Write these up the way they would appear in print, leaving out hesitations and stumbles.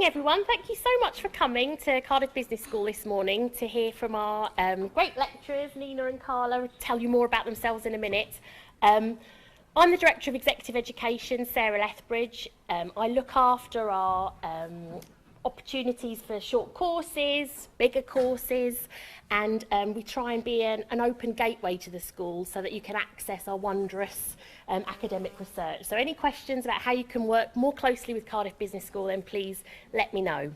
everyone. Thank you so much for coming to Cardiff Business School this morning to hear from our great lecturers, Nina and Carla, tell you more about themselves in a minute. I'm the Director of Executive Education, Sarah Lethbridge. I look after our opportunities for short courses, bigger courses, and we try and be an open gateway to the school so that you can access our wondrous academic research. So any questions about how you can work more closely with Cardiff Business School, then please let me know.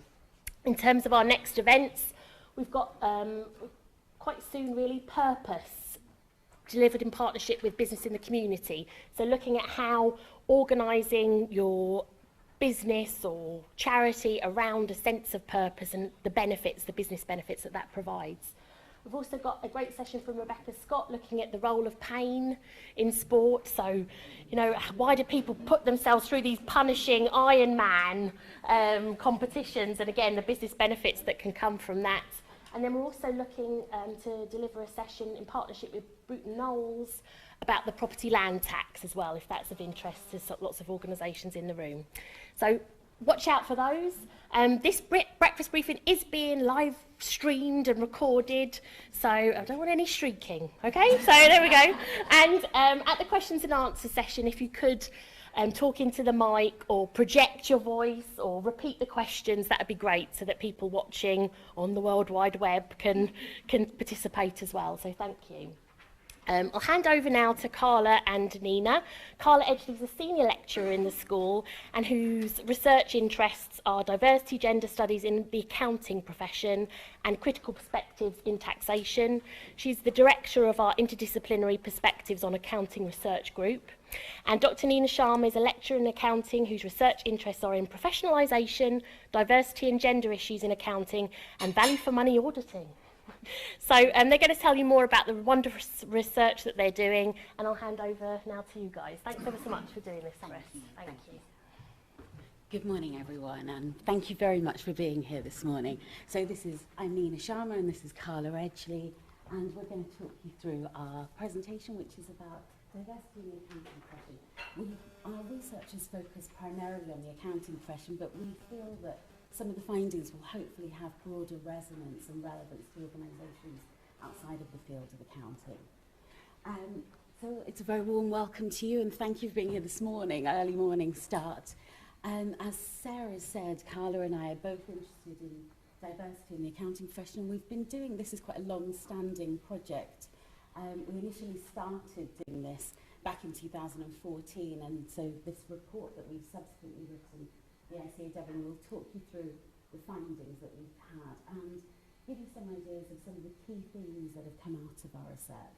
In terms of our next events, we've got quite soon really Purpose, delivered in partnership with Business in the Community. So looking at how organising your business or charity around a sense of purpose and the benefits, the business benefits that that provides. We've also got a great session from Rebecca Scott looking at the role of pain in sport. So, you know, why do people put themselves through these punishing Iron Man competitions? And again, the business benefits that can come from that. And then we're also looking to deliver a session in partnership with Bruton Knowles about the property land tax as well, if that's of interest to lots of organisations in the room. So watch out for those. This breakfast briefing is being live streamed and recorded, so I don't want any shrieking, okay? So there we go. And at the questions and answers session, if you could talk into the mic or project your voice or repeat the questions, that would be great so that people watching on the World Wide Web can participate as well. So thank you. I'll hand over now to Carla and Nina. Carla Edgley is a senior lecturer in the school and whose research interests are diversity, gender studies in the accounting profession and critical perspectives in taxation. She's the director of our interdisciplinary perspectives on accounting research group. And Dr. Nina Sharma is a lecturer in accounting whose research interests are in professionalisation, diversity and gender issues in accounting and value for money auditing. So they're going to tell you more about the wondrous research that they're doing, and I'll hand over now to you guys. Thanks ever so much for doing this for us. Thank you. Good morning, everyone, and thank you very much for being here this morning. So I'm Nina Sharma, and this is Carla Edgley, and we're going to talk you through our presentation, which is about diversity in the accounting profession. Our research is focused primarily on the accounting profession, but we feel that some of the findings will hopefully have broader resonance and relevance to organisations outside of the field of accounting. So it's a very warm welcome to you and thank you for being here this morning, early morning start. As Sarah said, Carla and I are both interested in diversity in the accounting profession. We've been doing this, is quite a long-standing project. We initially started doing this back in 2014, and so this report that we've subsequently written, the FHEA will talk you through the findings that we've had and give you some ideas of some of the key themes that have come out of our research.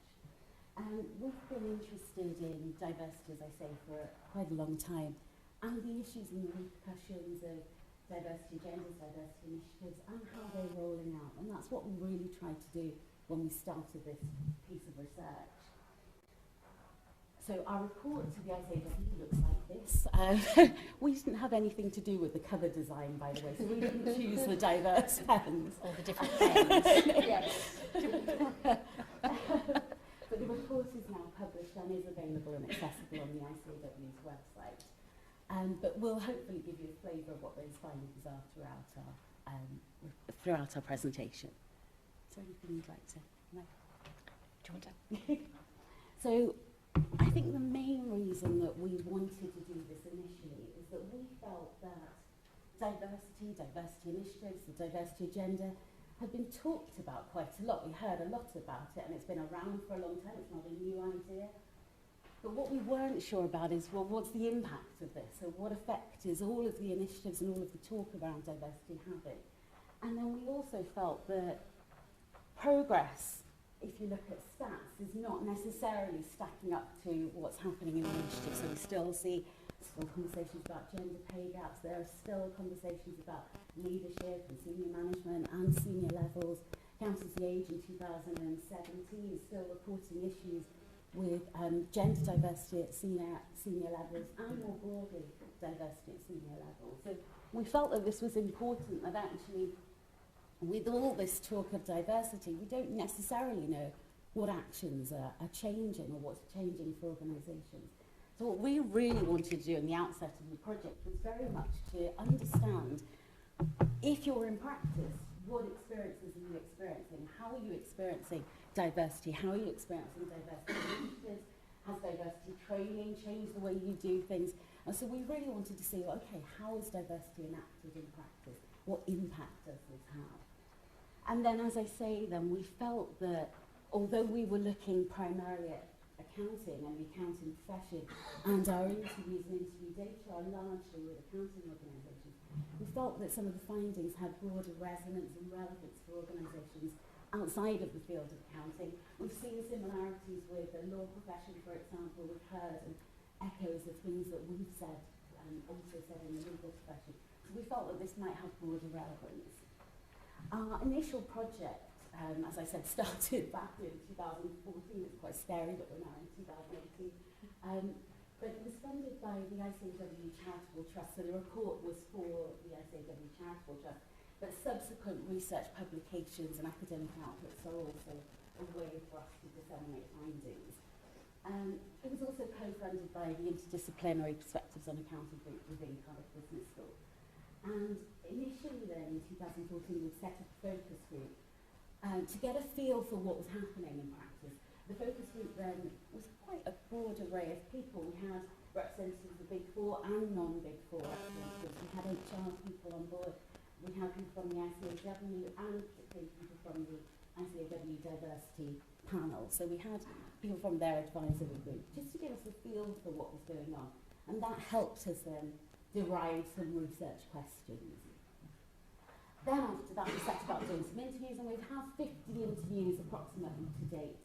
We've been interested in diversity, as I say, for quite a long time, and the issues and the repercussions of diversity agendas, diversity initiatives, and how they're rolling out. And that's what we really tried to do when we started this piece of research. So our report to the FHEA looks like this. We didn't have anything to do with the cover design, by the way, so we didn't choose the diverse pens. All the different pens. Yes. But the report is now published and is available and accessible on the ICAW's website. But we'll hopefully give you a flavour of what those findings are throughout our presentation. Is there anything you'd like to know? Do you want to? So, I think the main reason that we wanted to do this initially is that we felt that diversity initiatives, the diversity agenda, had been talked about quite a lot. We heard a lot about it and it's been around for a long time, it's not a new idea. But what we weren't sure about is, well, what's the impact of this? So what effect is all of the initiatives and all of the talk around diversity having? And then we also felt that progress, if you look at stats, is not necessarily stacking up to what's happening in the initiative. So we still see conversations about gender pay gaps. There are still conversations about leadership and senior management and senior levels. Accountancy Age in 2017 is still reporting issues with gender diversity at senior levels and more broadly diversity at senior levels. So we felt that this was important, that actually with all this talk of diversity, we don't necessarily know what actions are changing or what's changing for organisations. So what we really wanted to do in the outset of the project was very much to understand if you're in practice, what experiences are you experiencing? How are you experiencing diversity? How are you experiencing diversity initiatives? Has diversity training changed the way you do things? And so we really wanted to see, okay, how is diversity enacted in practice? What impact does this have? And then, as I say, then we felt that although we were looking primarily at accounting and the accounting profession, and our interviews and interview data are largely with accounting organisations, we felt that some of the findings had broader resonance and relevance for organisations outside of the field of accounting. We've seen similarities with the law profession, for example. We've heard echoes of things that we've said and also said in the legal profession. So we felt that this might have broader relevance. Our initial project, as I said, started back in 2014. It's quite scary that we're now in 2018. But it was funded by the ICAW Charitable Trust. So the report was for the ICAW Charitable Trust. But subsequent research publications and academic outputs are also a way for us to disseminate findings. It was also co-funded by the Interdisciplinary Perspectives on Accounting Group within Cardiff Business School. And initially then, in 2014, we set up a focus group to get a feel for what was happening in practice. The focus group then was quite a broad array of people. We had representatives of Big Four and non-Big Four representatives. We had HR people on board. We had people from the ICAW and particularly people from the ICAW Diversity Panel. So we had people from their advisory group just to give us a feel for what was going on. And that helped us then derive some research questions. Then after that we set about doing some interviews, and we've had 50 interviews approximately to date.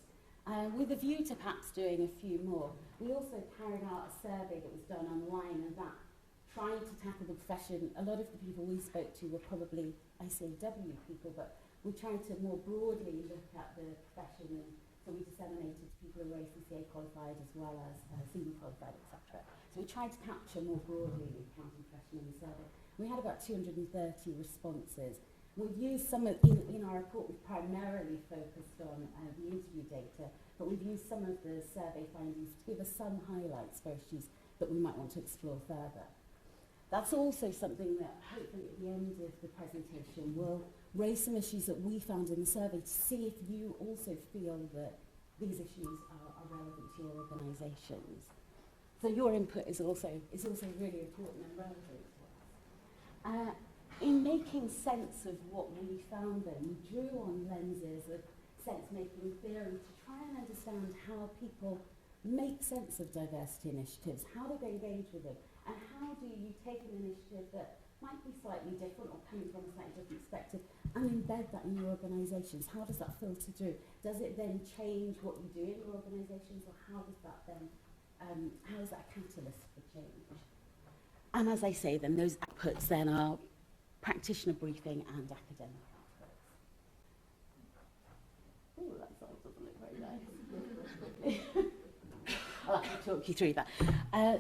With a view to perhaps doing a few more. We also carried out a survey that was done online, and that trying to tackle the profession. A lot of the people we spoke to were probably ICAW people, but we tried to more broadly look at the profession, and so we disseminated to people who were ACCA qualified as well as senior qualified, etc. So we tried to capture more broadly the accounting profession in the survey. We had about 230 responses. We've used some of, in our report, we've primarily focused on the interview data, but we've used some of the survey findings to give us some highlights for issues that we might want to explore further. That's also something that hopefully at the end of the presentation will raise some issues that we found in the survey to see if you also feel that these issues are relevant to your organisations. So your input is also really important and relevant to us. In making sense of what we found then, we drew on lenses of sense-making theory to try and understand how people make sense of diversity initiatives, how do they engage with them, and how do you take an initiative that might be slightly different or coming from a slightly different perspective and embed that in your organisations? How does that filter through? Does it then change what you do in your organisations, or how does that then, how is that a catalyst for change? And as I say then, those outputs then are practitioner briefing and academic outputs. Oh, that slide doesn't look very nice. I'll have to talk you through that.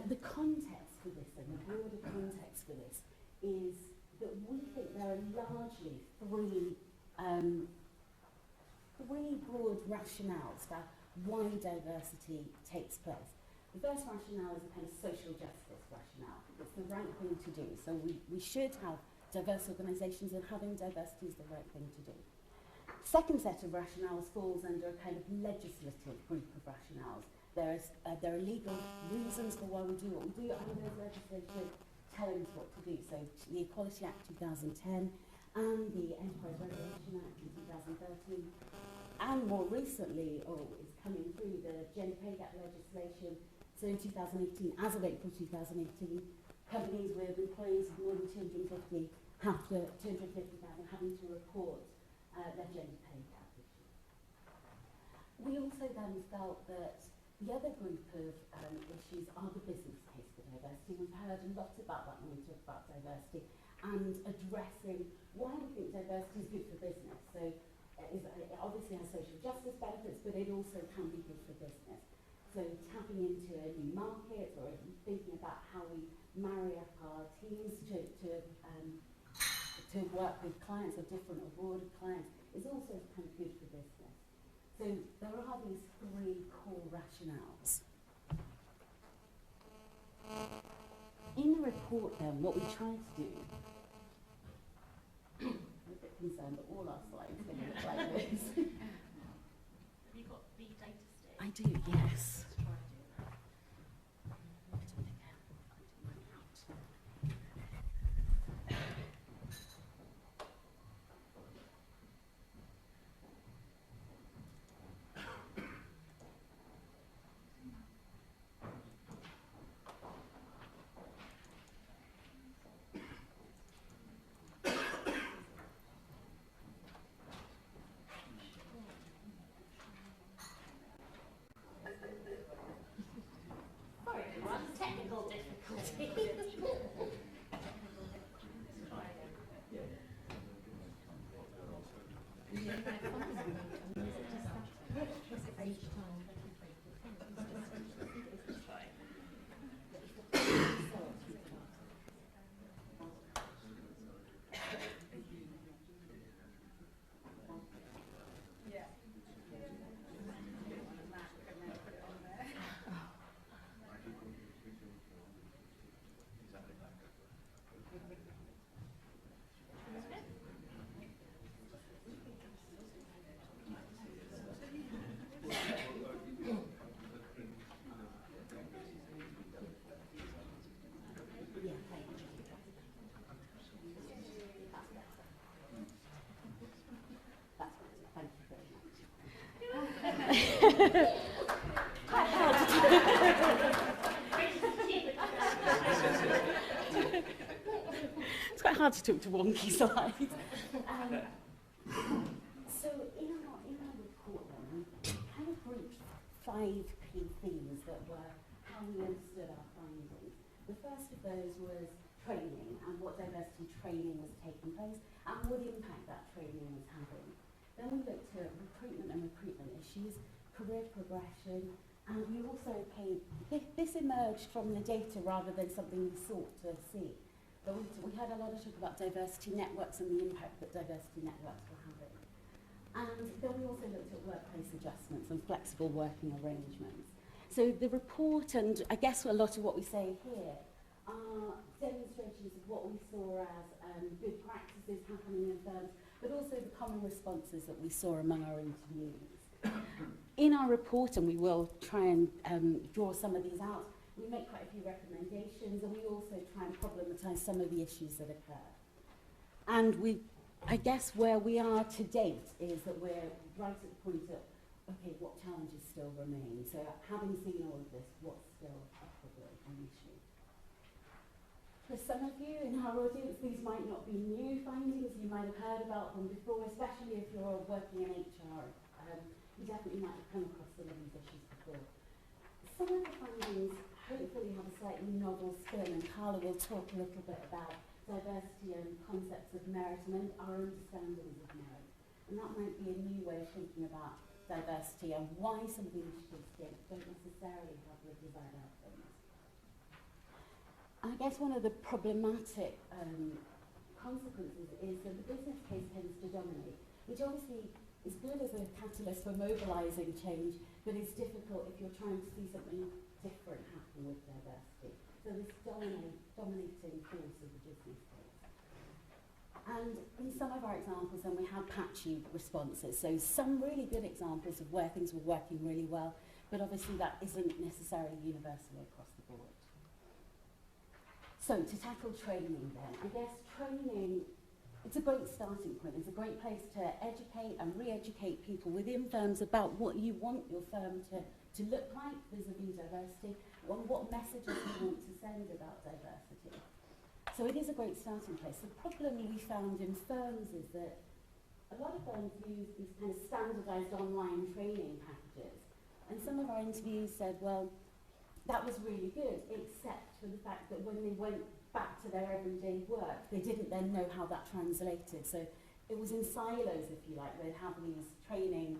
The context for this, and the broader context for this, is that we think there are largely three broad rationales for why diversity takes place. The first rationale is a kind of social justice rationale. It's the right thing to do. So we should have diverse organisations, and having diversity is the right thing to do. Second set of rationales falls under a kind of legislative group of rationales. There are legal reasons for why we do what we do, and there's legislation telling us what to do. So the Equality Act 2010 and the Enterprise Regulation Act in 2013, and more recently, is coming through the gender pay gap legislation. So in 2018, as of April 2018, companies with employees of more than 250,000 having to report their gender pay gap issue. We also then felt that the other group of issues are the business case for diversity. We've heard a lot about that when we talk about diversity and addressing why we think diversity is good for business. So it obviously has social justice benefits, but it also can be good for business. So tapping into a new market, or thinking about how we marry up our teams to work with clients or different or broader clients is also kind of good for business. So there are these three core rationales. In the report then, what we tried to do concerned that all our slides are going to look like this. Have you got the data stick? I do, yes. Sorry, everyone, technical difficulty. It's quite hard to talk to wonky slides. So in our report then, we kind of grouped 5 key themes that were how we understood our findings. The first of those was training and what diversity training was taking place and what impact that training was having. Then we looked at recruitment issues, career progression, and we also paid, this emerged from the data rather than something we sought to see. But we had a lot of talk about diversity networks and the impact that diversity networks were having. And then we also looked at workplace adjustments and flexible working arrangements. So the report, and I guess a lot of what we say here, are demonstrations of what we saw as good practices happening in firms, but also the common responses that we saw among our interviewees. In our report, and we will try and draw some of these out, we make quite a few recommendations, and we also try and problematise some of the issues that occur. And I guess where we are to date is that we're right at the point of, okay, what challenges still remain? So having seen all of this, what's still a problem, an issue? For some of you in our audience, these might not be new findings. You might have heard about them before, especially if you're working in HR. You definitely might have come across some of these issues before. Some of the findings hopefully have a slightly novel spin, and Carla will talk a little bit about diversity and concepts of merit and our understandings of merit. And that might be a new way of thinking about diversity and why some of the initiatives don't necessarily have the desired outcomes. And I guess one of the problematic consequences is that the business case tends to dominate, which obviously is good as a catalyst for mobilising change, but it's difficult if you're trying to see something different happen with diversity. So this dominating force of the business case. And in some of our examples, then we have patchy responses. So some really good examples of where things were working really well, but obviously that isn't necessarily universally across the board. So to tackle training then, I guess training, it's a great starting point. It's a great place to educate and re-educate people within firms about what you want your firm to look like vis-a-vis diversity, and what messages you want to send about diversity. So it is a great starting place. The problem we found in firms is that a lot of firms use these kind of standardised online training packages. And some of our interviews said, well, that was really good, except for the fact that when they went back to their everyday work, they didn't then know how that translated. So it was in silos, if you like. They'd have these training,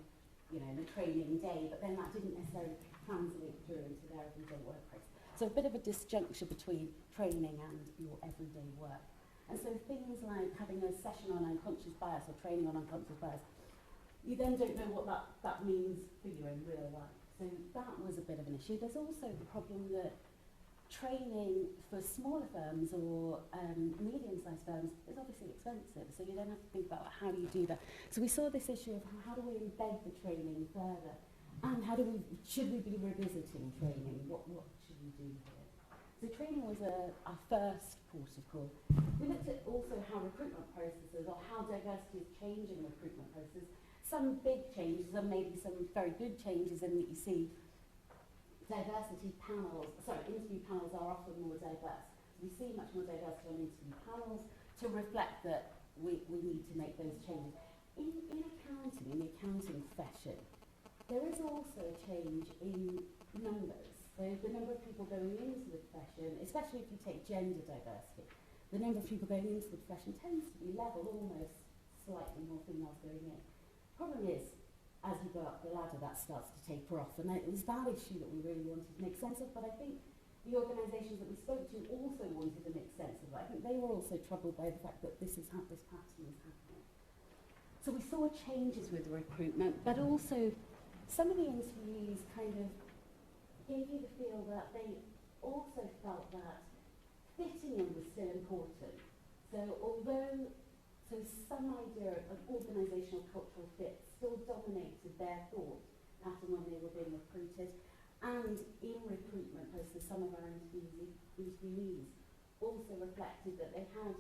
in a training day, but then that didn't necessarily translate through into their everyday workplace. So a bit of a disjuncture between training and your everyday work. And so things like having a session on unconscious bias or training on unconscious bias, you then don't know what that means for you in real life. So that was a bit of an issue. There's also the problem that training for smaller firms or medium-sized firms is obviously expensive, so you then have to think about how do you do that. So we saw this issue of how do we embed the training further, and should we be revisiting training? What should we do here? So training was our first port of call. We looked at also how recruitment processes, or how diversity is changing recruitment processes. Some big changes, and maybe some very good changes in that you see interview panels are often more diverse. We see much more diversity on interview panels to reflect that we need to make those changes. In accounting, in the accounting profession, there is also a change in numbers. So the number of people going into the profession, especially if you take gender diversity, the number of people going into the profession tends to be level, almost slightly more females going in. Problem is, as you go up the ladder, that starts to taper off, and it was that issue that we really wanted to make sense of, but I think the organisations that we spoke to also wanted to make sense of that. I think they were also troubled by the fact that this pattern is happening. So we saw changes with recruitment, but also some of the interviewees kind of gave you the feel that they also felt that fitting in was still important. So some idea of organisational cultural fit still dominated their thought pattern when they were being recruited, and in recruitment process, some of our interviewees also reflected that they had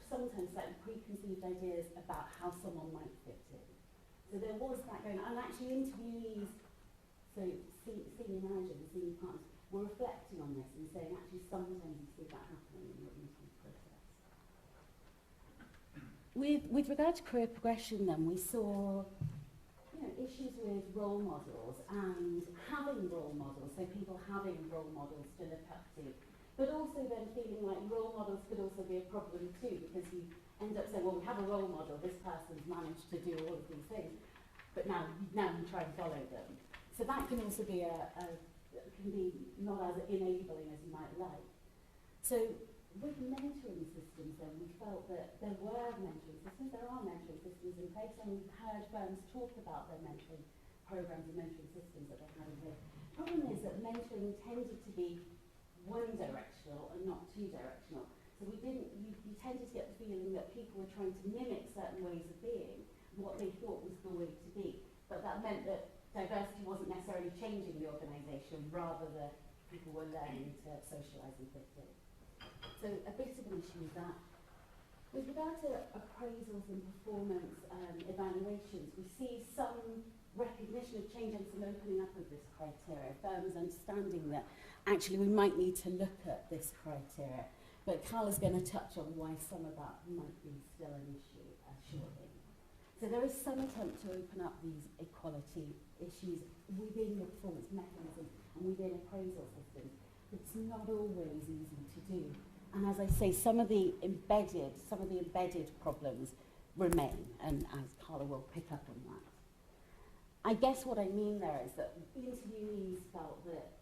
sometimes slightly preconceived ideas about how someone might fit in. So there was that going on, and actually interviewees, so senior managers and senior partners, were reflecting on this and saying actually sometimes you see that happening in your interview process. With regard to career progression then, we saw issues with role models and having role models, so people having role models to look up to, but also then feeling like role models could also be a problem too, because you end up saying, well, we have a role model, this person's managed to do all of these things, but now you try and follow them. So that can also be can be not as enabling as you might like. So with mentoring systems then, we felt that there are mentoring systems in place, and we've heard firms talk about their mentoring programs and mentoring systems that they have in place. The problem is that mentoring tended to be one directional and not two directional. So you tended to get the feeling that people were trying to mimic certain ways of being, what they thought was the way to be. But that meant that diversity wasn't necessarily changing the organisation, rather that people were learning to socialise and fit in. So a bit of an issue with that. With regard to appraisals and performance evaluations, we see some recognition of change and some opening up of this criteria, firms understanding that actually we might need to look at this criteria. But Carla's going to touch on why some of that might be still an issue shortly. So there is some attempt to open up these equality issues within the performance mechanism and within appraisal systems. It's not always easy to do. And as I say, some of the embedded problems remain, and as Carla will pick up on that. I guess what I mean there is that interviewees felt that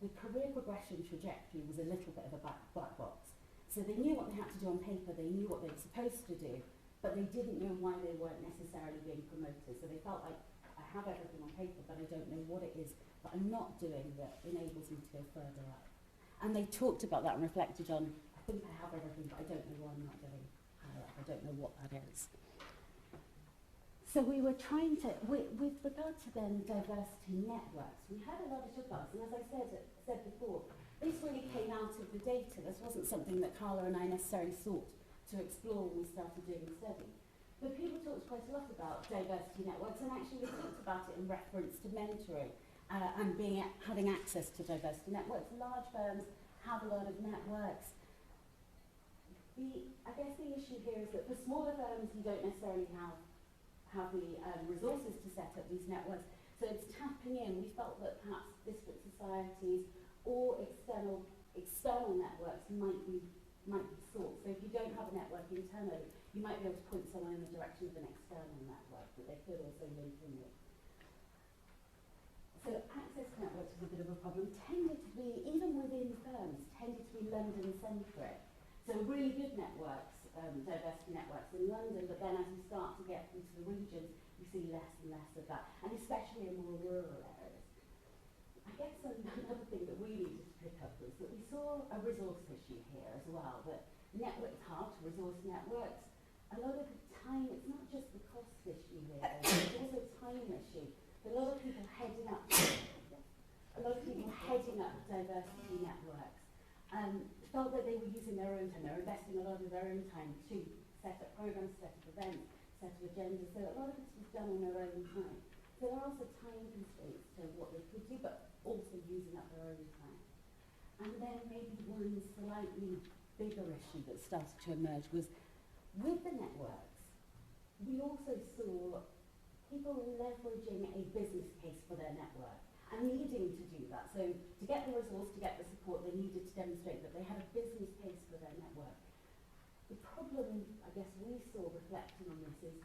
the career progression trajectory was a little bit of a black box. So they knew what they had to do on paper, they knew what they were supposed to do, but they didn't know why they weren't necessarily being promoted. So they felt like, I have everything on paper, but I don't know what it is that I'm not doing that enables me to go further up. And they talked about that and reflected on, I think I have everything, but I don't know why I'm not going higher up. I don't know what that is. So we were trying to, with regard to then diversity networks, we had a lot of talk about this, and as I said before, this really came out of the data. This wasn't something that Carla and I necessarily sought to explore when we started doing the study. But people talked quite a lot about diversity networks, and actually we talked about it in reference to mentoring and having access to diversity networks. Large firms have a lot of networks. I guess the issue here is that for smaller firms, you don't necessarily have the resources to set up these networks. So it's tapping in. We felt that perhaps disparate societies or external networks might be sought. So if you don't have a network internally, you might be able to point someone in the direction of an external network that they could also link in with. So access to networks was a bit of a problem. Tended to be, even within firms, tended to be London-centric. So really good networks, diversity networks in London, but then as you start to get into the regions, you see less and less of that, and especially in more rural areas. I guess another thing that we needed to pick up was that we saw a resource issue here as well, that networks, hard to resource networks. A lot of the time, it's not just the cost issue here, it's also a time issue. A lot of people heading up diversity networks felt that they were using their own time, they were investing a lot of their own time to set up programs, set up events, set up agendas, so a lot of this was done on their own time. So there are also time constraints to what they could do, but also using up their own time. And then maybe one slightly bigger issue that started to emerge was with the networks, we also saw people leveraging a business case for their network and needing to do that. So to get the resource, to get the support, they needed to demonstrate that they had a business case for their network. The problem, I guess, we saw reflecting on this is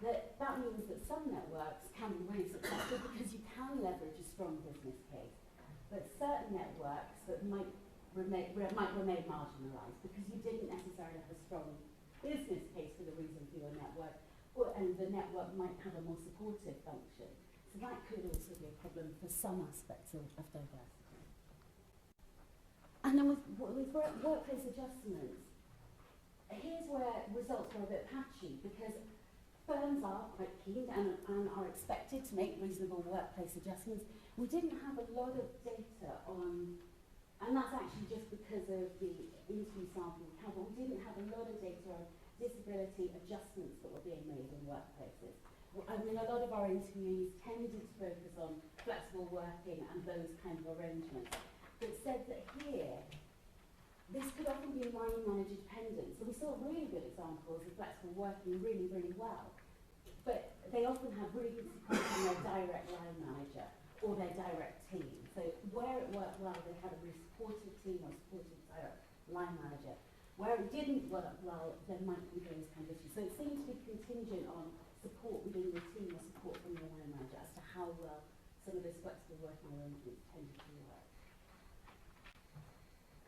that that means that some networks can be really successful because you can leverage a strong business case. But certain networks that might remain marginalised because you didn't necessarily have a strong business case for the reason for your network, and the network might have a more supportive function. So that could also be a problem for some aspects of diversity. And then with workplace adjustments, here's where results were a bit patchy because firms are quite keen and are expected to make reasonable workplace adjustments. We didn't have a lot of data on, and that's actually just because of the interview sample we had, but we didn't have a lot of data on disability adjustments that were being made in workplaces. I mean, a lot of our interviewees tended to focus on flexible working and those kind of arrangements. But it said that here, this could often be line manager dependent. So we saw really good examples of flexible working really, really well. But they often have really good support from their direct line manager or their direct team. So where it worked well, they had a really supportive team or supportive direct line manager. Where it didn't work well, there might be those kind of issues. So it seemed to be contingent on support within the team or support from the line manager as to how well some of those flexible working arrangements tended to work.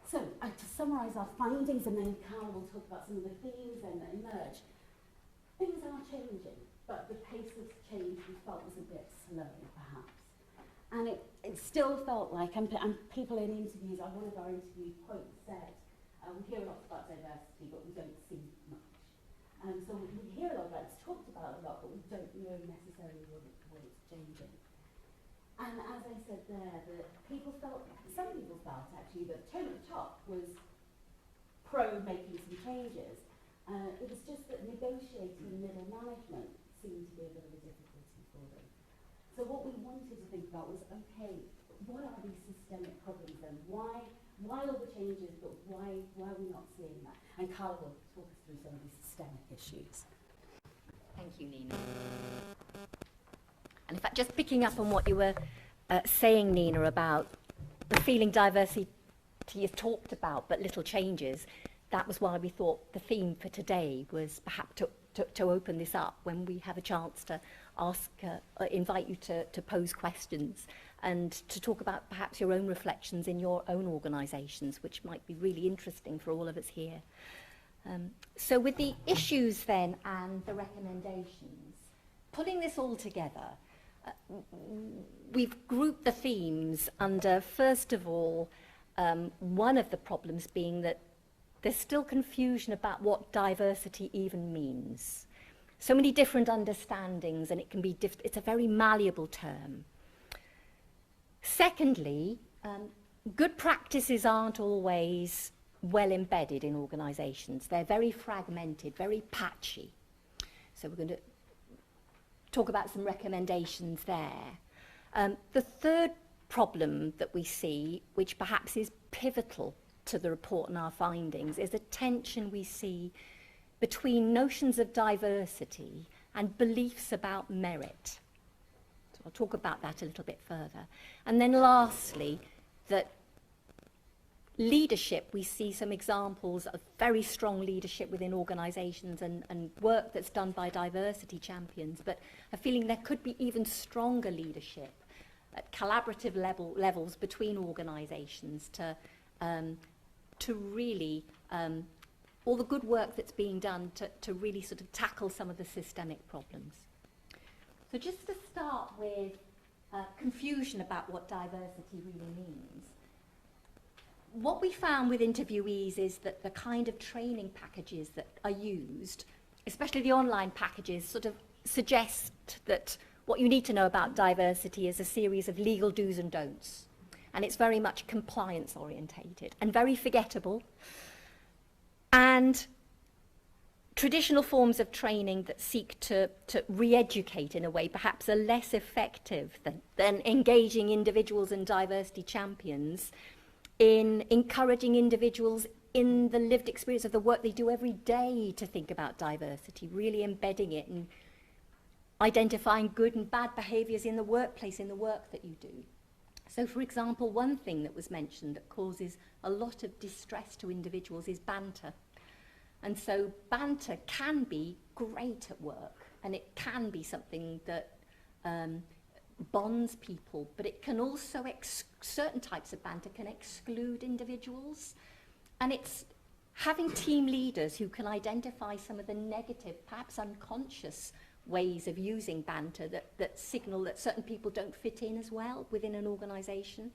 So, to summarise our findings, and then Carla will talk about some of the themes that emerge. Things are changing, but the pace of change we felt was a bit slow, perhaps. And it still felt like, and people in interviews, one of our interview quotes said, we hear lots about diversity, but we don't see much. So we hear a lot about it, it's talked about a lot, but we don't know necessarily what it's changing. And as I said there, some people felt actually that tone at the top was pro making some changes. It was just that negotiating middle management seemed to be a bit of a difficulty for them. So what we wanted to think about was, okay, what are these systemic problems then? Why all the changes, but why are we not seeing that? And Carla will talk us through some of these systemic issues. Thank you, Nina. And in fact, just picking up on what you were saying, Nina, about the feeling diversity is talked about, but little changes, that was why we thought the theme for today was perhaps to open this up when we have a chance to ask, invite you to pose questions and to talk about perhaps your own reflections in your own organisations, which might be really interesting for all of us here. So with the issues then and the recommendations, putting this all together, we've grouped the themes under, first of all, one of the problems being that there's still confusion about what diversity even means. So many different understandings, and it can be it's a very malleable term. Secondly, good practices aren't always well embedded in organisations. They're very fragmented, very patchy. So we're going to talk about some recommendations there. The third problem that we see, which perhaps is pivotal to the report and our findings, is a tension we see between notions of diversity and beliefs about merit. So I'll talk about that a little bit further. And then lastly, that leadership, we see some examples of very strong leadership within organisations and work that's done by diversity champions, but a feeling there could be even stronger leadership at collaborative levels between organisations to really, all the good work that's being done to really sort of tackle some of the systemic problems. So just to start with confusion about what diversity really means. what we found with interviewees is that the kind of training packages that are used, especially the online packages, sort of suggest that what you need to know about diversity is a series of legal do's and don'ts. And it's very much compliance orientated and very forgettable. And traditional forms of training that seek to re-educate in a way perhaps are less effective than engaging individuals and diversity champions in encouraging individuals in the lived experience of the work they do every day to think about diversity, really embedding it and identifying good and bad behaviours in the workplace, in the work that you do. So, for example, one thing that was mentioned that causes a lot of distress to individuals is banter. And so banter can be great at work, and it can be something that bonds people, but it can also, certain types of banter can exclude individuals. And it's having team leaders who can identify some of the negative, perhaps unconscious ways of using banter that signal that certain people don't fit in as well within an organisation.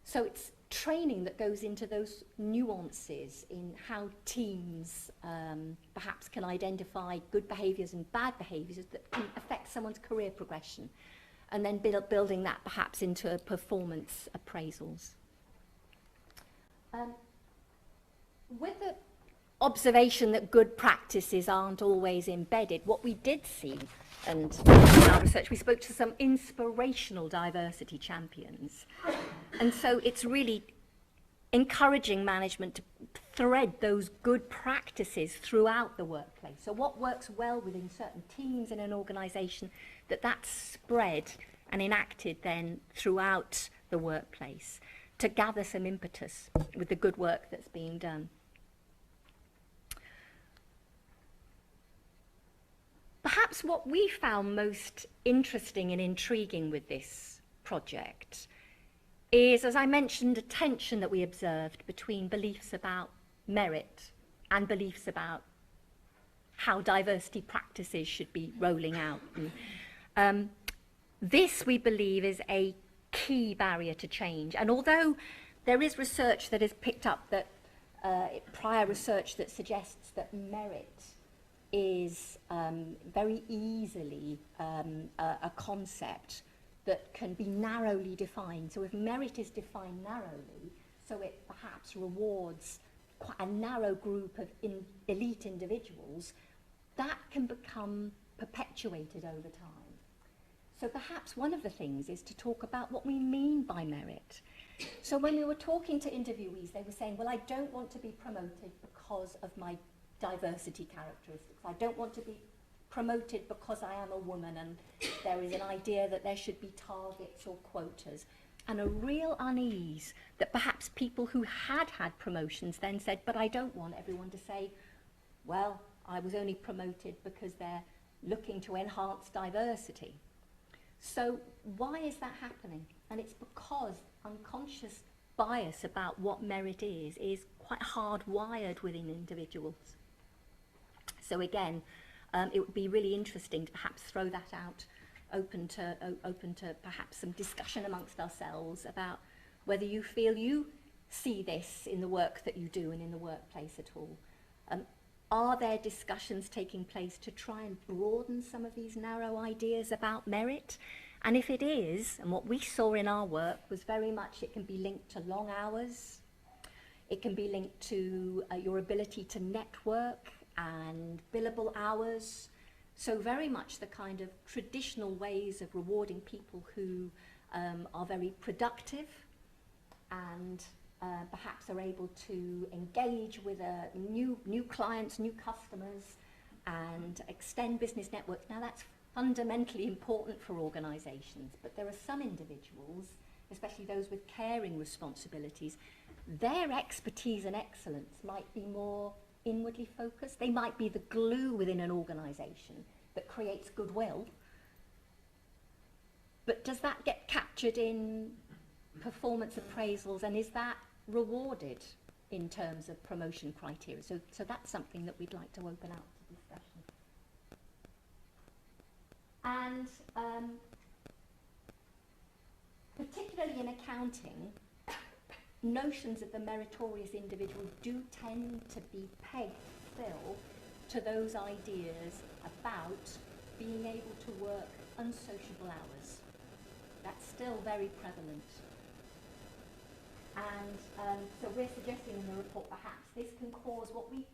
So it's training that goes into those nuances in how teams perhaps can identify good behaviours and bad behaviours that can affect someone's career progression, and then building that perhaps into performance appraisals. With the observation that good practices aren't always embedded, what we did see, and in our research we spoke to some inspirational diversity champions, and so it's really encouraging management to thread those good practices throughout the workplace. So what works well within certain teams in an organisation, that's spread and enacted then throughout the workplace to gather some impetus with the good work that's being done. Perhaps what we found most interesting and intriguing with this project is, as I mentioned, a tension that we observed between beliefs about merit and beliefs about how diversity practices should be rolling out. And, this, we believe, is a key barrier to change. And although there is research that has picked up that prior research that suggests that merit is very easily a concept that can be narrowly defined. So if merit is defined narrowly, so it perhaps rewards quite a narrow group of elite individuals, that can become perpetuated over time. So perhaps one of the things is to talk about what we mean by merit. So when we were talking to interviewees, they were saying, well, I don't want to be promoted because of my diversity characteristics. I don't want to be promoted because I am a woman, and there is an idea that there should be targets or quotas, and a real unease that perhaps people who had promotions then said, but I don't want everyone to say, well, I was only promoted because they're looking to enhance diversity. So why is that happening? And it's because unconscious bias about what merit is quite hardwired within individuals. So again, it would be really interesting to perhaps throw that out, open to perhaps some discussion amongst ourselves about whether you feel you see this in the work that you do and in the workplace at all. Are there discussions taking place to try and broaden some of these narrow ideas about merit? And if it is, and what we saw in our work was very much it can be linked to long hours, it can be linked to your ability to network and billable hours. So very much the kind of traditional ways of rewarding people who are very productive and perhaps are able to engage with new clients, new customers, and extend business networks. Now that's fundamentally important for organisations, but there are some individuals, especially those with caring responsibilities, their expertise and excellence might be more inwardly focused. They might be the glue within an organisation that creates goodwill. But does that get captured in performance appraisals, and is that rewarded in terms of promotion criteria? So that's something that we'd like to open out to discussion. And particularly in accounting, notions of the meritorious individual do tend to be pegged still to those ideas about being able to work unsociable hours. That's still very prevalent. And so we're suggesting in the report perhaps this can cause what we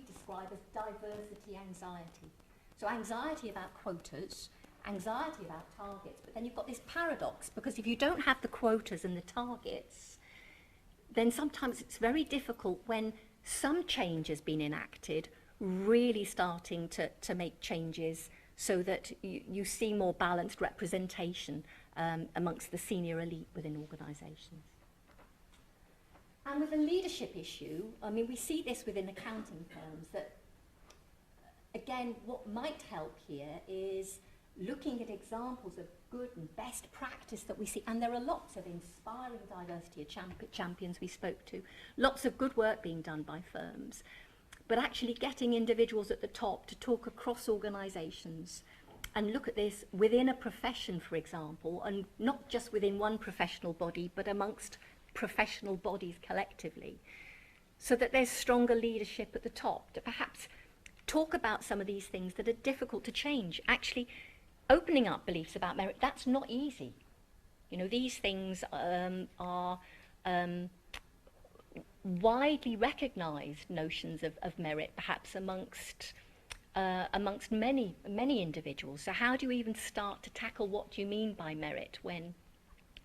describe as diversity anxiety. So anxiety about quotas, anxiety about targets, but then you've got this paradox, because if you don't have the quotas and the targets, then sometimes it's very difficult when some change has been enacted, really starting to make changes so that you see more balanced representation amongst the senior elite within organisations. And with the leadership issue, I mean, we see this within accounting firms that, again, what might help here is looking at examples of good and best practice that we see. And there are lots of inspiring diversity champions we spoke to, lots of good work being done by firms, but actually getting individuals at the top to talk across organisations and look at this within a profession, for example, and not just within one professional body, but amongst professional bodies collectively, so that there's stronger leadership at the top to perhaps talk about some of these things that are difficult to change. Actually, opening up beliefs about merit, that's not easy. You know, these things are widely recognised notions of merit, perhaps amongst many individuals. So how do you even start to tackle what do you mean by merit when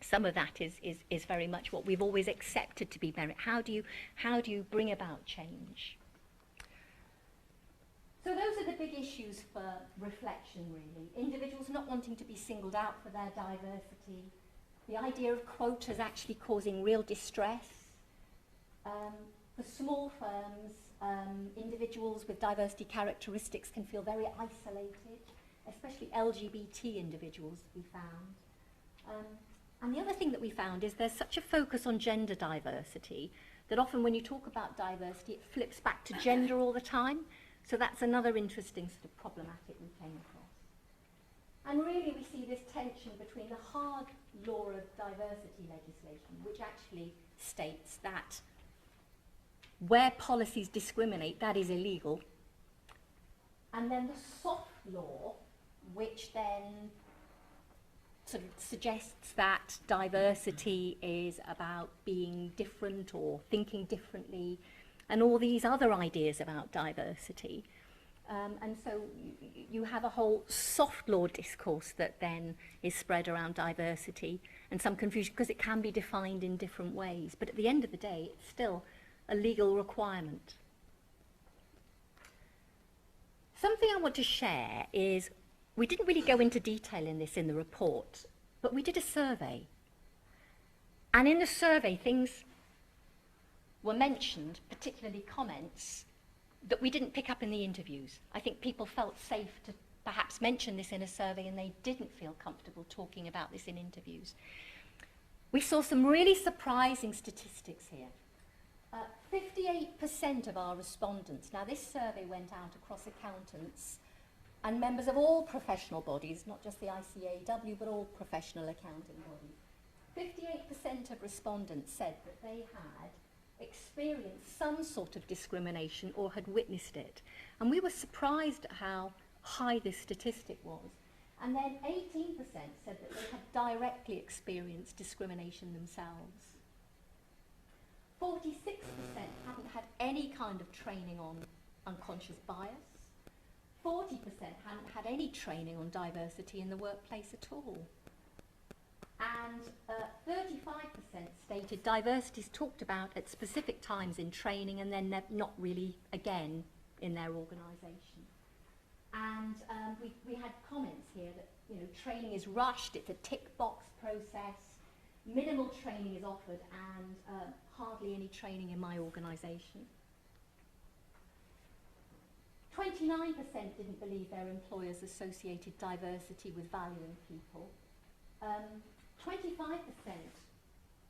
some of that is very much what we've always accepted to be merit? How do you bring about change? So those are the big issues for reflection, really. Individuals not wanting to be singled out for their diversity, the idea of quotas actually causing real distress. For small firms, individuals with diversity characteristics can feel very isolated, especially LGBT individuals, we found. And the other thing that we found is there's such a focus on gender diversity that often when you talk about diversity, it flips back to gender all the time. So that's another interesting sort of problematic we came across. And really we see this tension between the hard law of diversity legislation, which actually states that where policies discriminate, that is illegal. And then the soft law, which then sort of suggests that diversity is about being different or thinking differently, and all these other ideas about diversity. And so you have a whole soft law discourse that then is spread around diversity, and some confusion because it can be defined in different ways. But at the end of the day, it's still a legal requirement. Something I want to share is, we didn't really go into detail in this in the report, but we did a survey. And in the survey, things were mentioned, particularly comments, that we didn't pick up in the interviews. I think people felt safe to perhaps mention this in a survey and they didn't feel comfortable talking about this in interviews. We saw some really surprising statistics here. 58% of our respondents, now this survey went out across accountants and members of all professional bodies, not just the ICAW, but all professional accounting bodies. 58% of respondents said that they had experienced some sort of discrimination or had witnessed it. And we were surprised at how high this statistic was. And then 18% said that they had directly experienced discrimination themselves. 46% hadn't had any kind of training on unconscious bias. 40% hadn't had any training on diversity in the workplace at all. And 35% stated diversity is talked about at specific times in training and then not really again in their organisation. And we had comments here that, you know, training is rushed, it's a tick box process, minimal training is offered, and hardly any training in my organisation. 29% didn't believe their employers associated diversity with valuing people. 25%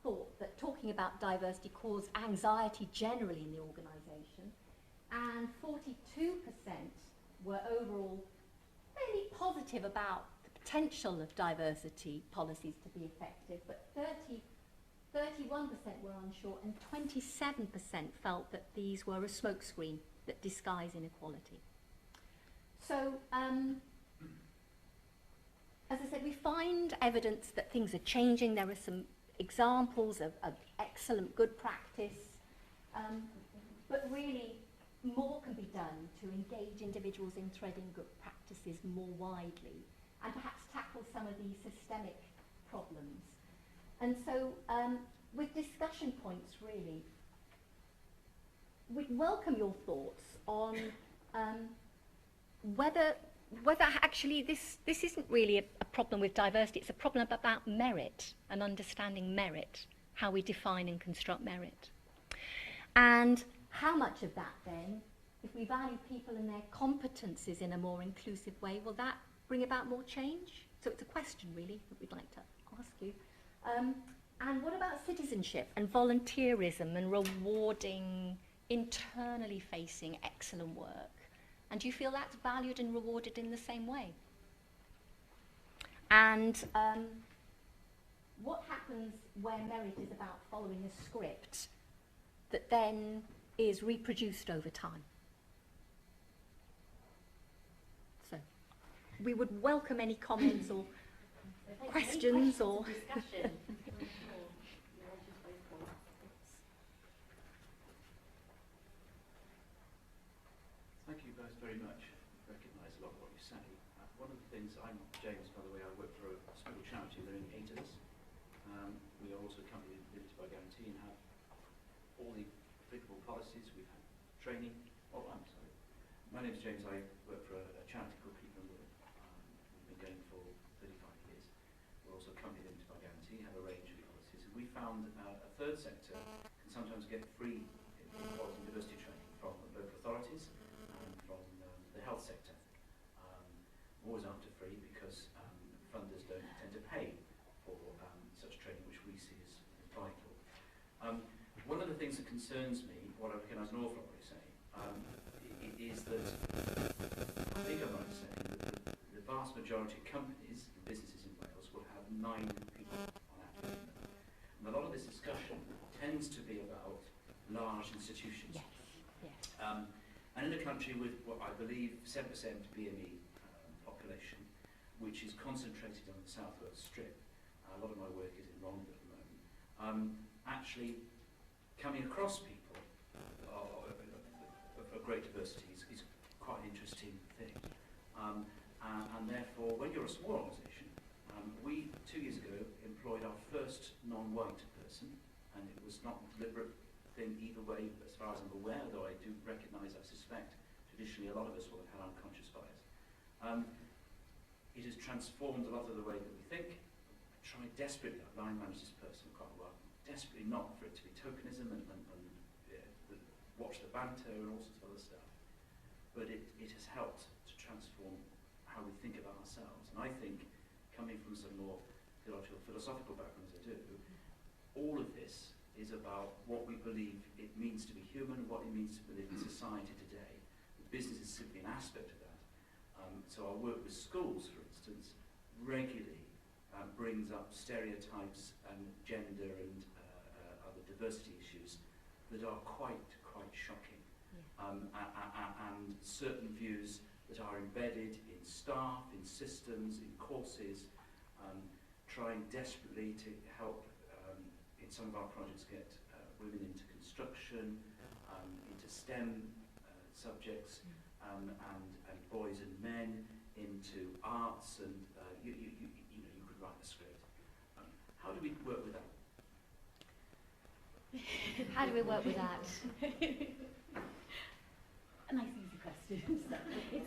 thought that talking about diversity caused anxiety generally in the organisation, and 42% were overall fairly positive about the potential of diversity policies to be effective, but 31% were unsure, and 27% felt that these were a smokescreen that disguise inequality. So, as I said, we find evidence that things are changing. There are some examples of excellent good practice, but really more can be done to engage individuals in threading good practices more widely and perhaps tackle some of these systemic problems. And so, with discussion points, really, we'd welcome your thoughts on whether actually this isn't really a problem with diversity, it's a problem about merit and understanding merit, how we define and construct merit. And how much of that then, if we value people and their competencies in a more inclusive way, will that bring about more change? So it's a question really that we'd like to ask you. And what about citizenship and volunteerism and rewarding internally facing excellent work? And do you feel that's valued and rewarded in the same way? And what happens where merit is about following a script that then is reproduced over time? So we would welcome any comments or questions or discussion. Thank you both very much. I recognise a lot of what you say. One of the things, I'm James, by the way, I work for a small charity, there are only 8 of us. We are also a company limited by guarantee and have all the applicable policies. We've had training. Oh, I'm sorry. My name is James. I work for a charity called People and Women. We've been going for 35 years. We're also a company limited by guarantee, have a range of policies. And we found a third sector can sometimes get free equality and diversity training from local authorities and from the health sector. Always after free because funders don't tend to pay for such training, which we see as vital. One of the things that concerns me, what I recognise an awful lot what you say, is that I think I'm right in saying that the vast majority of companies and businesses in Wales will have 9 people on average. And a lot of this discussion tends to be about large institutions. yes, yes. And in a country with what I believe 7% BME population, which is concentrated on the South Wales Strip, a lot of my work is in Rhondda at the moment, actually coming across people of great diversity is quite an interesting thing. And therefore, when you're a small organisation, we 2 years ago employed our first non-white person, and it was not a deliberate thing either way, as far as I'm aware, though I do recognise, I suspect, traditionally a lot of us will have had unconscious bias. It has transformed a lot of the way that we think. Try desperately, I've line managed this person quite well, desperately not for it to be tokenism and watch the banter and all sorts of other stuff. But it has helped to transform how we think about ourselves. And I think, coming from some more theological, philosophical backgrounds I do, all of this is about what we believe it means to be human, what it means to live in society today. The business is simply an aspect of that. So our work with schools, for instance, regularly brings up stereotypes and gender and other diversity issues that are quite shocking. Yeah. And certain views that are embedded in staff, in systems, in courses, trying desperately to help in some of our projects get women into construction, into STEM subjects, and boys and men into arts, and you could write a script. How do we work with that? How do we work with that? A nice easy question. So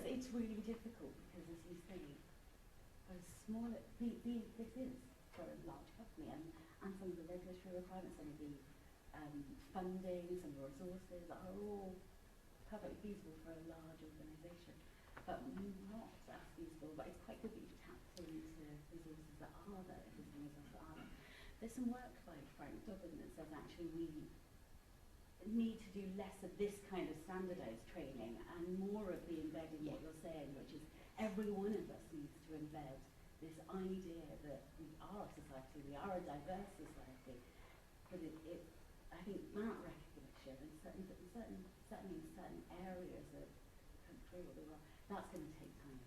it's really difficult because, as you say, for a small, this is for a large company, and some of the regulatory requirements, some of the funding, some of the resources are all perfectly feasible for a large organisation, but not as feasible. But it's quite good that you tap into resources that are there, existing resources that are there. There's some work by Frank Dobbin that says actually we need to do less of this kind of standardised training and more of the embedding what you're saying, which is every one of us needs to embed this idea that we are a society, we are a diverse society, but I think that recognition, and certainly in certain areas of the country or the world, that's going to take time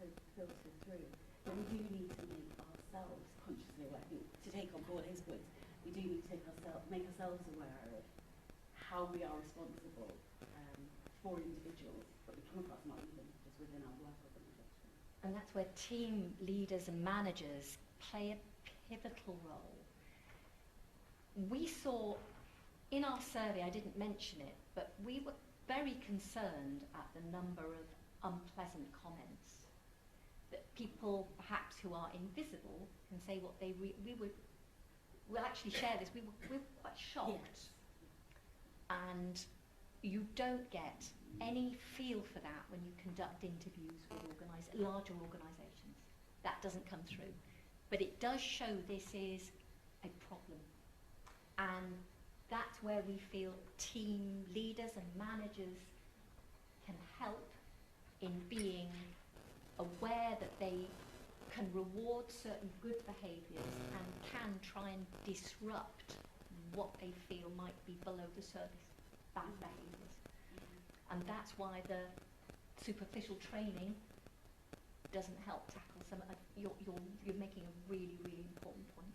to filter through. But we do need to make ourselves consciously aware. I think to take on board his points, we do need to make ourselves aware of how we are responsible for individuals, but we come across not even just within our work organisation. And that's where team leaders and managers play a pivotal role. We saw in our survey, I didn't mention it, but we were very concerned at the number of unpleasant comments that people perhaps who are invisible can say what they we'll actually share this. We're quite shocked. Yes. And you don't get any feel for that when you conduct interviews with larger organisations. That doesn't come through. But it does show this is a problem. And that's where we feel team leaders and managers can help in being aware that they can reward certain good behaviours and can try and disrupt what they feel might be below the surface, bad behaviours. And that's why the superficial training doesn't help tackle some of you're making a really, really important point.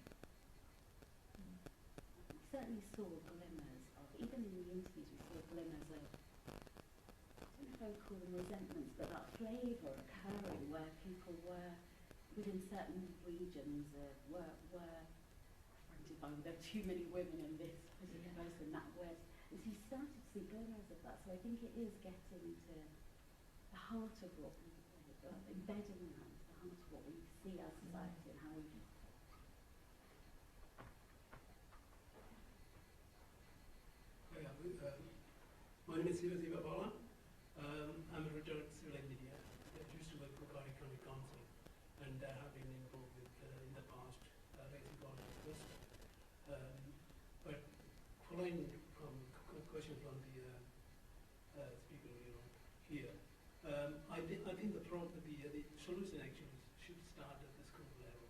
We certainly saw glimmers of, even in the interviews, we saw glimmers of, I don't know if I would call them resentments, but that flavour occurring where people were, within certain regions, were affronted by there are too many women in this particular post and that was. And so you started to see glimmers of that. So I think it is getting to the heart of what we, embedding that into the heart of what we see as society and how we can. My name is Siva Bala. I'm a retired civil engineer. I used to work for Cardiff County Council, and I have been involved with, in the past, raising politics. But following from a question from the speaker here, I think the solution actually should start at the school level,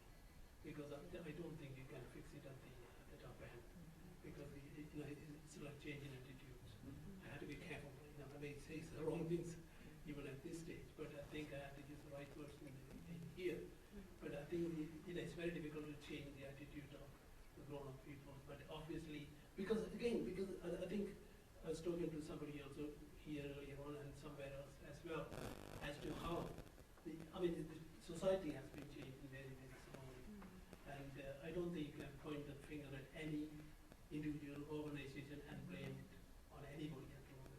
because I don't think you can fix it at the top end, because it's like changing attitudes. I have to be careful. I may say the wrong things even at this stage, but I think I have to use the right words in here. But I think it's very difficult to change the attitude of the grown-up people. But obviously, because I think I was talking to somebody also here earlier on and somewhere else as well, as to how the society has been changing very, very slowly. And I don't think you can point the finger at any individual organization and blame it on anybody at all.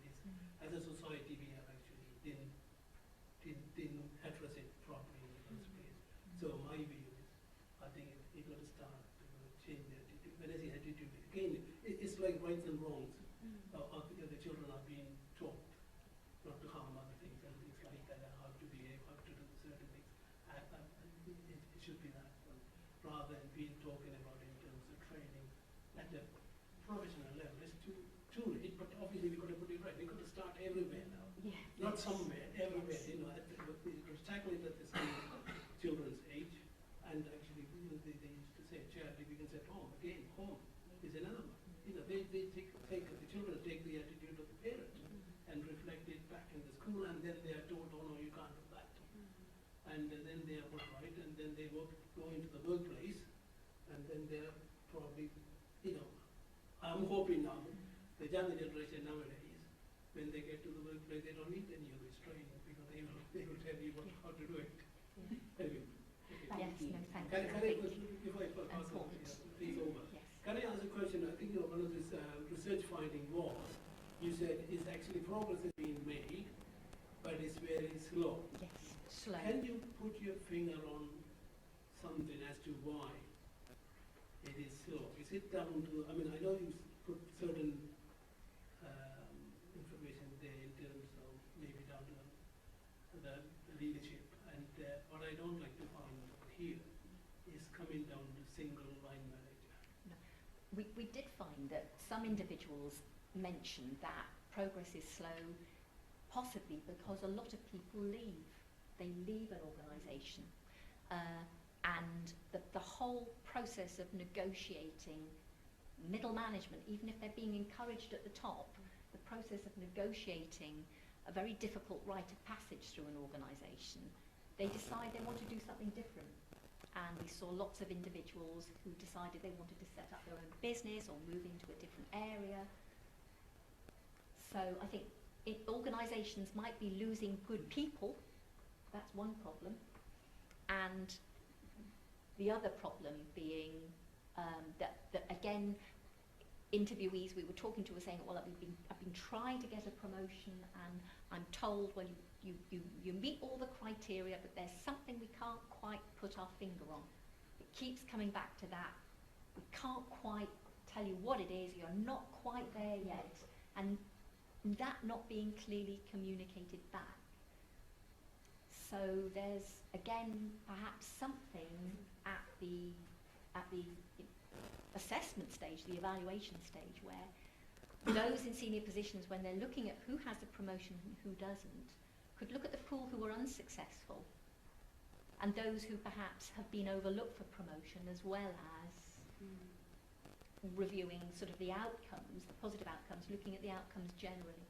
As a society, we have actually didn't address it properly in the first place. So my view is, I think it got to start to change the attitude. When I say attitude, again, it's like rights and wrongs. The children are being taught not to harm other things and things like that, how to behave, how to do certain things. It should be that one, rather than being talking about in terms of training at the professional level. It's too late, but obviously we've got to put it right. We've got to start everywhere now. Yeah. Not somewhere, everywhere. You know, we've got to tackle it at the same children's age. And actually, they used to say charity begins at home. Again, home is another one. You know, they take the children take the attitude of the parent and reflect it back in the school, and then they are told, oh no, you can't do that. And then they are put right, and then they go into the workplace, and then they are probably, I'm hoping now, the younger generation nowadays, when they get to the workplace, they don't need any of this training, because they will tell you how to do it. Yeah. Anyway. Yes, no, thank Can you. if I pass on, please over. Yes. Can I ask a question? I think one of this research finding was, you said it's actually progress is being made, but it's very slow. Yes, slow. Can you put your finger on something as to why it is slow? Is it down to, I know you put certain information there in terms of maybe down to the leadership, and what I don't like to find here is coming down to single line manager. No. We did find that some individuals mentioned that progress is slow, possibly because a lot of people leave. They leave an organisation. And the whole process of negotiating middle management, even if they're being encouraged at the top, the process of negotiating a very difficult rite of passage through an organisation, they decide they want to do something different. And we saw lots of individuals who decided they wanted to set up their own business or move into a different area. So I think organisations might be losing good people. That's one problem. And the other problem being that again, interviewees we were talking to were saying, well, I've been trying to get a promotion and I'm told, well, you meet all the criteria, but there's something we can't quite put our finger on. It keeps coming back to that. We can't quite tell you what it is, you're not quite there yet. And that not being clearly communicated back. So there's, again, perhaps something at the assessment stage, the evaluation stage, where those in senior positions, when they're looking at who has a promotion and who doesn't, could look at the pool who were unsuccessful and those who perhaps have been overlooked for promotion, as well as reviewing sort of the outcomes, the positive outcomes, looking at the outcomes generally.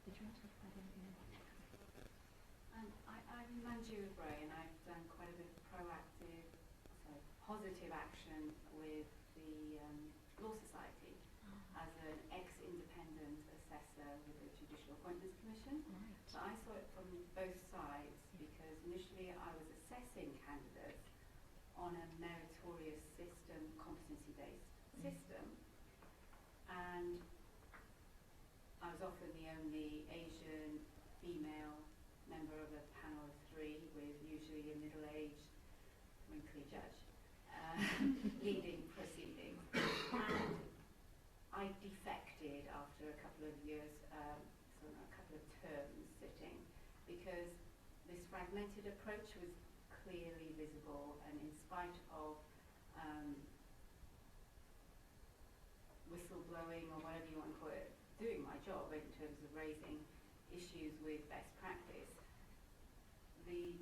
Did you want to talk about anything? I'm Manju Bray, and I've done quite a bit of proactive, positive action with the Law Society as an ex-independent assessor with the Judicial Appointments Commission. Right. So I saw it from both sides, because initially I was assessing candidates on a meritorious system, competency-based system, and I was often the only Asian female member of a panel of 3, with usually a middle-aged, wrinkly judge leading proceedings. And I defected after a couple of years, a couple of terms sitting, because this fragmented approach was clearly visible, and in spite of whistleblowing, or whatever you want to call it, doing my job in terms of raising issues with best practice, the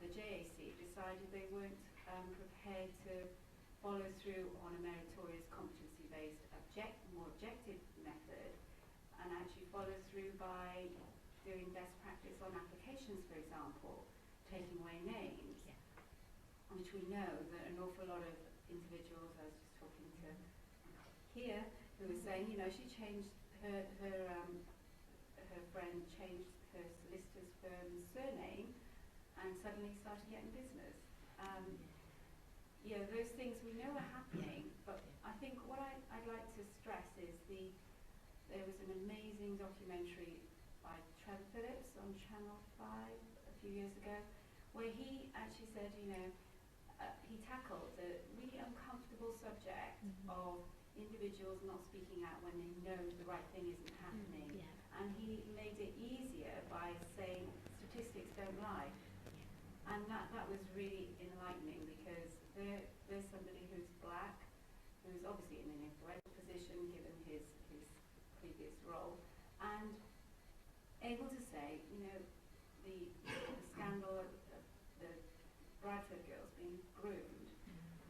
JAC decided they weren't prepared to follow through on a meritorious, competency-based, more objective method, and actually follow through by doing best practice on applications, for example, taking away names, which we know that an awful lot of individuals, I was just talking to here, who was saying, you know, she changed her friend changed her solicitor's firm's surname and suddenly started getting business. You know, those things we know are happening, but I think what I'd like to stress is there was an amazing documentary by Trevor Phillips on Channel 5 a few years ago, where he actually said, you know, he tackled the really uncomfortable subject of individuals not speaking out when they know the right thing isn't happening. And he made it easier by saying statistics don't lie. And that was really enlightening, because there's somebody who's black, who's obviously in an influential position given his previous role, and able to say, you know, the scandal of the Bradford girls being groomed,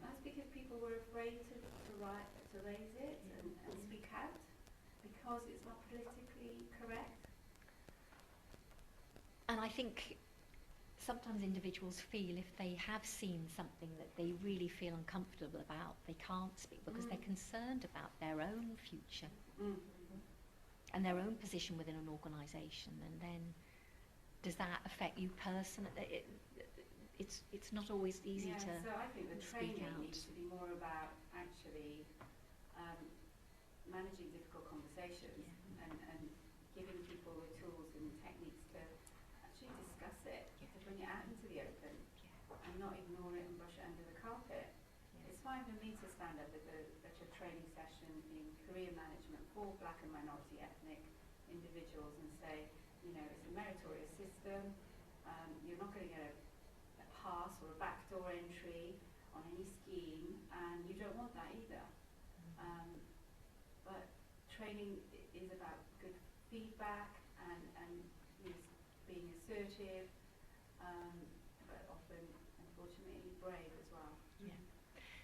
that's because people were afraid to raise it and speak out, because it's not politically correct. And I think sometimes individuals feel if they have seen something that they really feel uncomfortable about, they can't speak because they're concerned about their own future and their own position within an organisation. And then does that affect you personally? It's not always easy to so I think the speak training out. needs to be more about actually managing difficult conversations and giving people the tools and techniques to actually discuss it, to bring it out into the open and not ignore it and brush it under the carpet. It's fine for me to stand up at a training session in career management for black and minority ethnic individuals and say, you know, it's a meritorious system, you're not going to get a pass or a backdoor entry on any scheme, and you don't want that either. But training is about good feedback and you know, being assertive, but often, unfortunately, brave as well.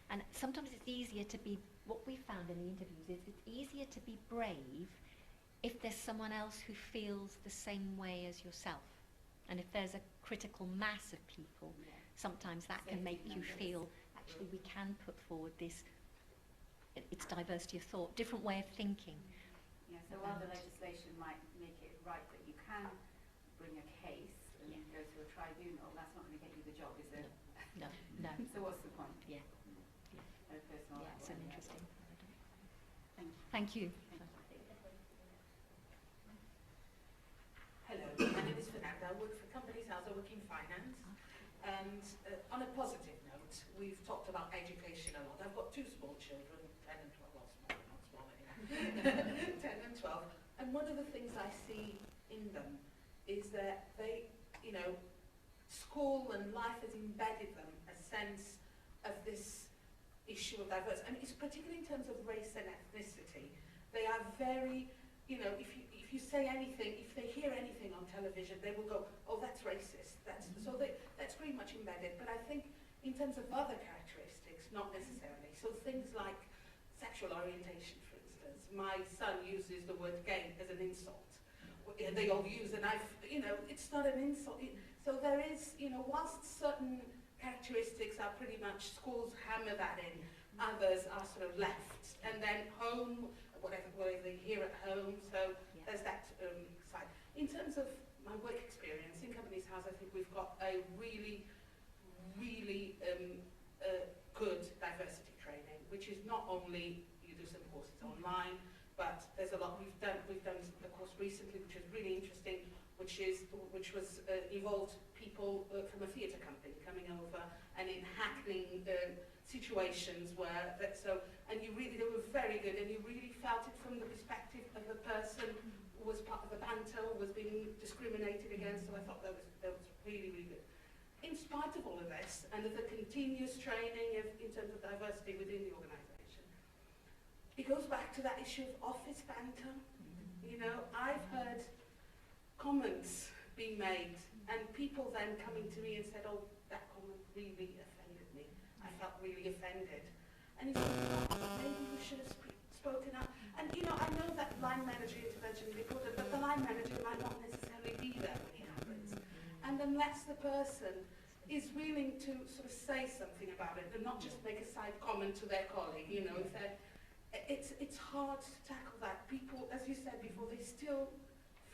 And sometimes it's easier to be, what we found in the interviews is it's easier to be brave if there's someone else who feels the same way as yourself. And if there's a critical mass of people, sometimes that can make you feel, actually we can put forward this, it's diversity of thought, different way of thinking. Yeah, so while the legislation might make it right that you can bring a case and go to a tribunal, that's not going to get you the job, is it? No, no. So what's the point? Yeah. No personal Yeah, it's an life. interesting. Thank you. Thank you. Hello, my name is Fernanda. I work for Companies House. I work in finance. And on a positive note, we've talked about education a lot. I've got two small children, 10 and 12, well, small, not small anymore, 10 and 12. And one of the things I see in them is that they, you know, school and life has embedded them a sense of this issue of diversity. I mean, it's particularly in terms of race and ethnicity. They are very, you know, if you say anything, if they hear anything on television, they will go, oh, that's racist. So that's pretty much embedded. But I think in terms of other characteristics, not necessarily. So things like sexual orientation, for instance. My son uses the word gay as an insult. They all use, and you know, it's not an insult. So there is, you know, whilst certain characteristics are pretty much, schools hammer that in, others are sort of left. And then home, whatever they hear at home, so there's that side. In terms of my work experience in Companies House, I think we've got a really, really good diversity training, which is not only you do some courses online, but there's a lot we've done a course recently, which was really interesting, which was involved people from a theatre company coming over and in happening situations where and you really, they were very good, and you really felt it from the perspective of the person who was part of the banter, was being discriminated against. So I thought that was really, really good. In spite of all of this, and of the continuous training in terms of diversity within the organisation, it goes back to that issue of office banter. You know, I've heard comments being made, and people then coming to me and said, oh, that comment really offended me. I felt really offended. And you said, oh, maybe you should have spoken up. And, you know, I know that line manager intervention is important, but the line manager might not necessarily be there when it happens. And unless the person is willing to sort of say something about it and not just make a side comment to their colleague, you know, if they're, it's hard to tackle that. People, as you said before, they still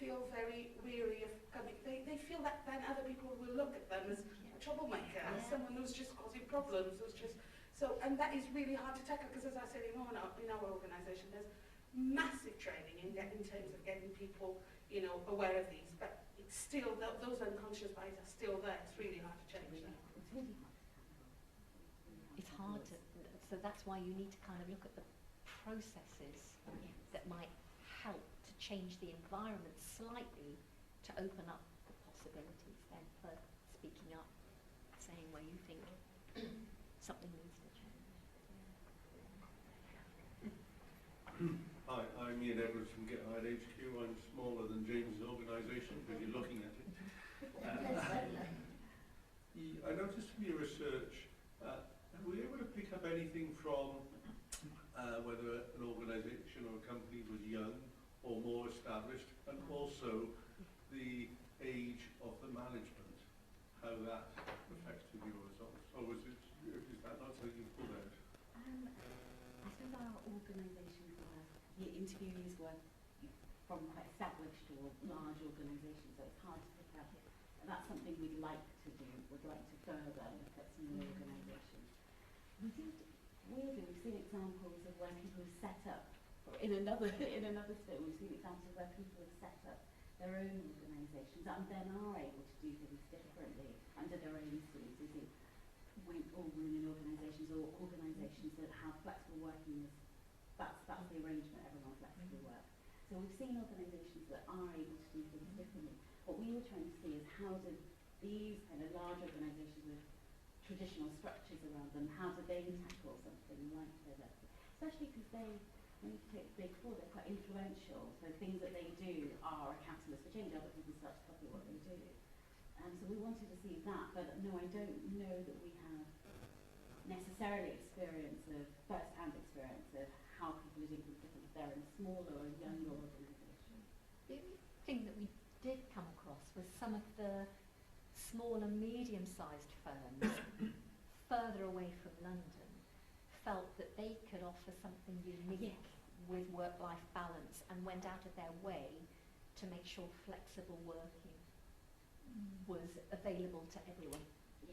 feel very weary of coming. They feel that then other people will look at them as a troublemaker, as someone who's just causing problems, who's just so. And that is really hard to tackle because, as I said, in our organisation, there's massive training in terms of getting people, you know, aware of these. But it's still those unconscious biases are still there. It's really hard to change that. It's hard to, so that's why you need to kind of look at the processes that might help to change the environment slightly to open up the possibilities then for speaking up, saying where you think something needs to change. Hi, I'm Ian Edwards from Get Hired HQ. I'm smaller than James's organisation, but you're looking at it. I noticed from your research, were you able to pick up anything from whether an organisation or a company was young or more established, and also the age of the management, how that affected your results? Or is that not something you've pulled out? I suppose our organisations the interviewees were from quite established or large organisations, so it's hard to pick up. And that's something we'd like to do, we'd like to further look at some new organisations. Weirdly, we've seen examples of where people have set up, or in another state, we've seen examples of where people have set up their own organisations and then are able to do things differently under their own auspices, all women organisations or organisations that have flexible working. That's the arrangement, everyone flexibly works. So we've seen organisations that are able to do things differently. What we were trying to see is how do these kind of large organisations with traditional structures around them, how do they tackle something like diversity? Especially because when you take Big Four, they're quite influential. So things that they do are a catalyst for change. Other people start to copy what they do. So we wanted to see that, but no, I don't know that we have necessarily experience of, first-hand experience of how people are doing things if they're in a smaller or younger organisation. The only thing that we did come across was some of the small and medium-sized firms further away from London felt that they could offer something unique with work-life balance and went out of their way to make sure flexible working was available to everyone.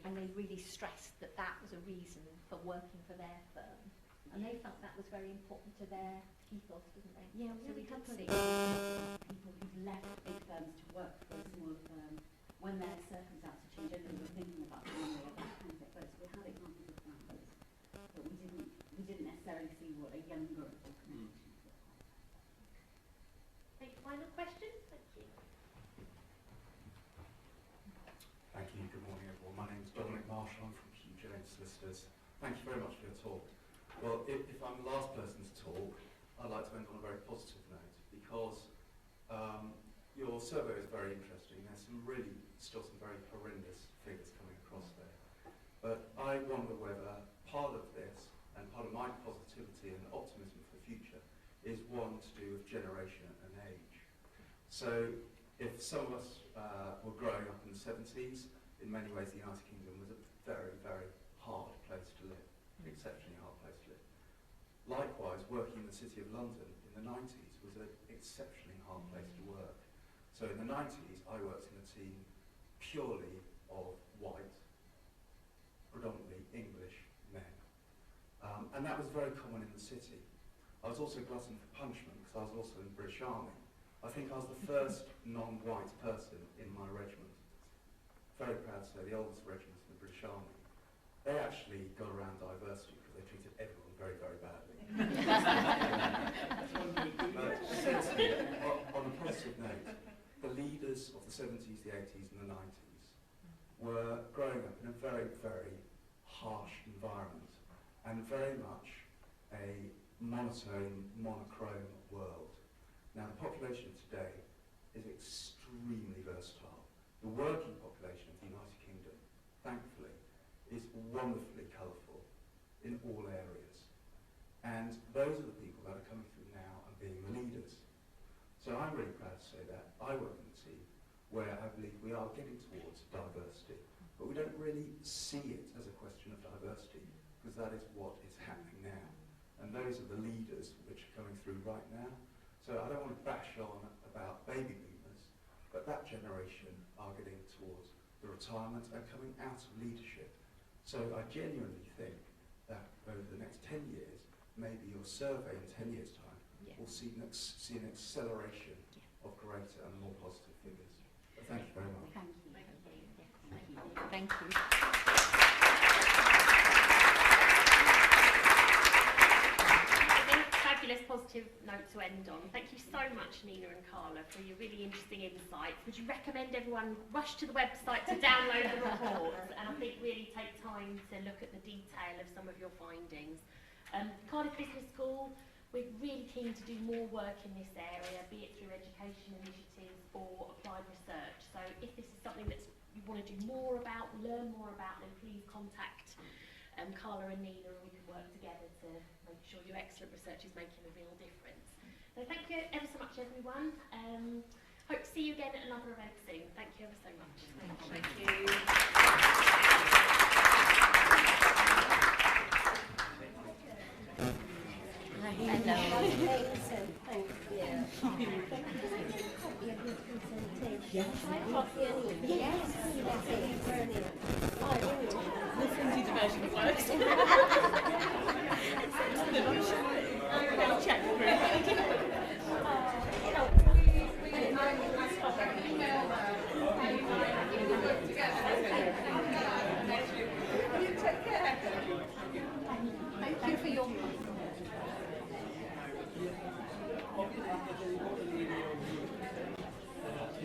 And they really stressed that that was a reason for working for their firm. And they felt that was very important to their ethos, didn't they? Yeah, so we did see people who've left big firms to work for a smaller firm when their circumstances change and they were thinking about family or that kind of thing. So we had examples of families, but we didn't necessarily see what a younger organisation looked like. Any final question? Thank you. Thank you. Good morning, everyone. My name is Dominic Marshall. I'm from St James Solicitors. Thank you very much for your talk. Well, if I'm the last person to talk, I'd like to end on a very positive note because your survey is very interesting. There's still some very horrendous figures coming across there. But I wonder whether part of this and part of my positivity and optimism for the future is one to do with generation and age. So if some of us were growing up in the 70s, in many ways the United Kingdom was a very, very hard place to live, exceptionally hard place to live. Likewise, working in the City of London in the 90s was an exceptionally hard place to work. So in the 90s, I worked in a team purely of white, predominantly English men. And that was very common in the city. I was also glutton for punishment because I was also in the British Army. I think I was the first non-white person in my regiment. Very proud to say, the oldest regiment in the British Army. They actually got around diversity because they treated everyone very, very badly. But essentially, on a positive note, the leaders of the 70s, the 80s and the 90s were growing up in a very, very harsh environment and very much a monotone, monochrome world. Now, the population today is extremely versatile. The working population of the United Kingdom, thankfully, is wonderfully colourful in all areas. And those are the people that are coming through now and being the leaders. So I'm really proud to say that I work in a team where I believe we are getting towards diversity, but we don't really see it as a question of diversity, because that is what is happening now. And those are the leaders which are coming through right now. So I don't want to bash on about baby boomers, but that generation are getting towards the retirement and coming out of leadership. So I genuinely think that over the next 10 years, maybe your survey in 10 years' time will see an acceleration of greater and more positive figures. But thank you very much. Thank you. Thank you. Fabulous positive note to end on. Thank you so much, Nina and Carla, for your really interesting insights. Would you recommend everyone rush to the website to download the reports and I think really take time to look at the detail of some of your findings. Cardiff Business School, we're really keen to do more work in this area, be it through education initiatives or applied research. So if this is something that you want to do more about, learn more about, then please contact Carla and Nina, and we can work together to make sure your excellent research is making a real difference. So thank you ever so much, everyone. Hope to see you again at another event soon. Thank you ever so much. Thank you. Yes.